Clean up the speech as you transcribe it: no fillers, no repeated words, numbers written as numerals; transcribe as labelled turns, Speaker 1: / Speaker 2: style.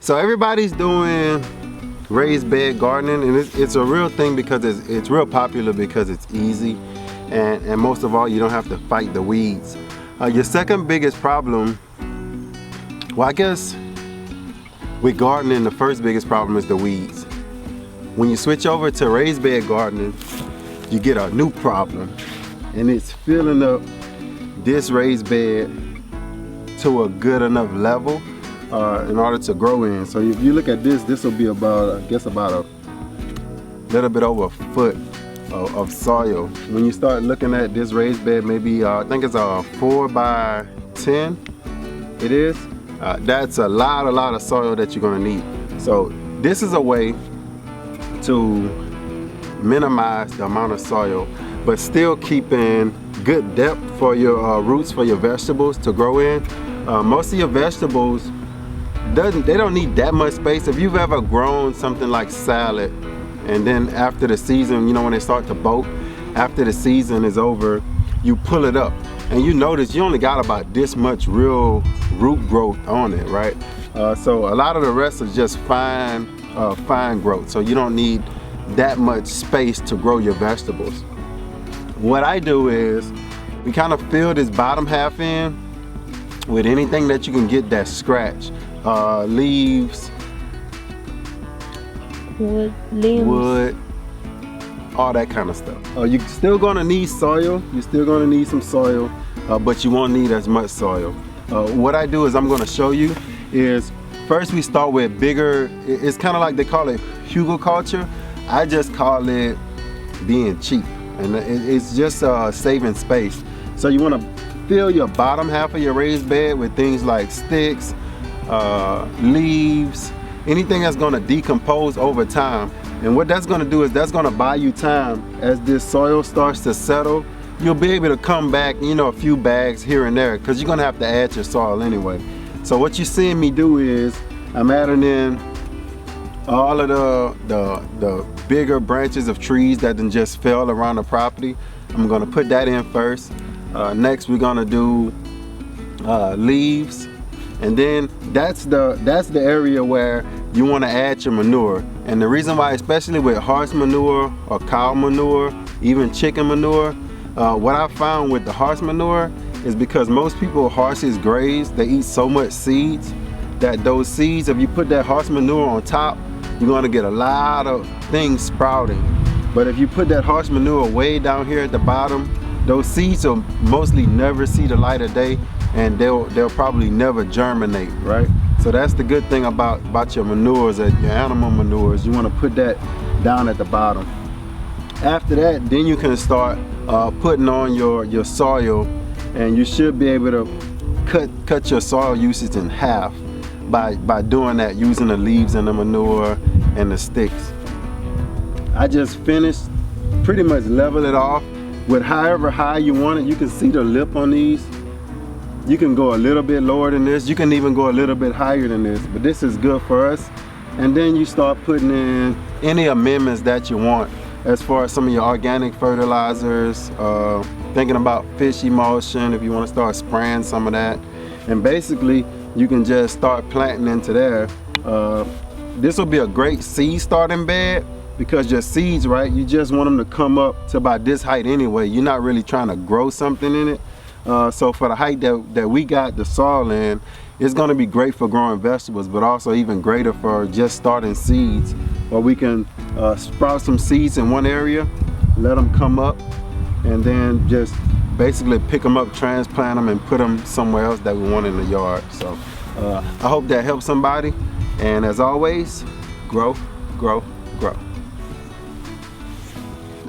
Speaker 1: So everybody's doing raised bed gardening, and it's a real thing because it's real popular because it's easy, and most of all, you don't have to fight the weeds. Your second biggest problem, well, I guess with gardening, the first biggest problem is the weeds. When you switch over to raised bed gardening, you get a new problem, and it's filling up this raised bed to a good enough level in order to grow in. So if you look at this will be about, I guess, about a little bit over a foot of soil. When you start looking at this raised bed, maybe I think it's a 4 by 10. It is. That's a lot of soil that you're going to need. So this is a way to minimize the amount of soil, but still keeping good depth for your roots, for your vegetables to grow in. Most of your vegetables, they don't need that much space. If you've ever grown something like salad, and then after the season, you know, when they start to bolt, after the season is over, you pull it up, and you notice you only got about this much real root growth on it, right? So a lot of the rest is just fine growth, so you don't need that much space to grow your vegetables. What I do is we kind of fill this bottom half in with anything that you can get that's scratch. Leaves, wood, all that kind of stuff. You're still gonna need soil, you're still gonna need some soil, but you won't need as much soil. What I do is I'm gonna show you is, first we start with bigger, it's kind of like they call it hugelculture. I just call it being cheap, and it's just saving space. So you wanna fill your bottom half of your raised bed with things like sticks, leaves, anything that's going to decompose over time. And what that's going to do is that's going to buy you time. As this soil starts to settle, you'll be able to come back, you know, a few bags here and there, because you're going to have to add your soil anyway. So what you're seeing me do is I'm adding in all of the bigger branches of trees that then just fell around the property. I'm going to put that in first. Next we're going to do leaves. And then that's the area where you want to add your manure. And the reason why, especially with horse manure or cow manure, even chicken manure, what I found with the horse manure is because most people, horses graze, they eat so much seeds that those seeds, if you put that horse manure on top, you're going to get a lot of things sprouting. But if you put that horse manure way down here at the bottom, those seeds will mostly never see the light of day, and they'll probably never germinate, right? So that's the good thing about your manures, your animal manures. You want to put that down at the bottom. After that, then you can start putting on your soil, and you should be able to cut your soil usage in half by doing that, using the leaves and the manure and the sticks. I just finished, pretty much level it off with however high you want it. You can see the lip on these. You can go a little bit lower than this. You can even go a little bit higher than this, but this is good for us. And then you start putting in any amendments that you want as far as some of your organic fertilizers, thinking about fish emulsion if you want to start spraying some of that. And basically you can just start planting into there. This will be a great seed starting bed because your seeds, right, you just want them to come up to about this height anyway. You're not really trying to grow something in it. So for the height that we got the soil in, it's going to be great for growing vegetables, but also even greater for just starting seeds. Or we can sprout some seeds in one area, let them come up, and then just basically pick them up, transplant them, and put them somewhere else that we want in the yard. So I hope that helps somebody. And as always, grow, grow, grow.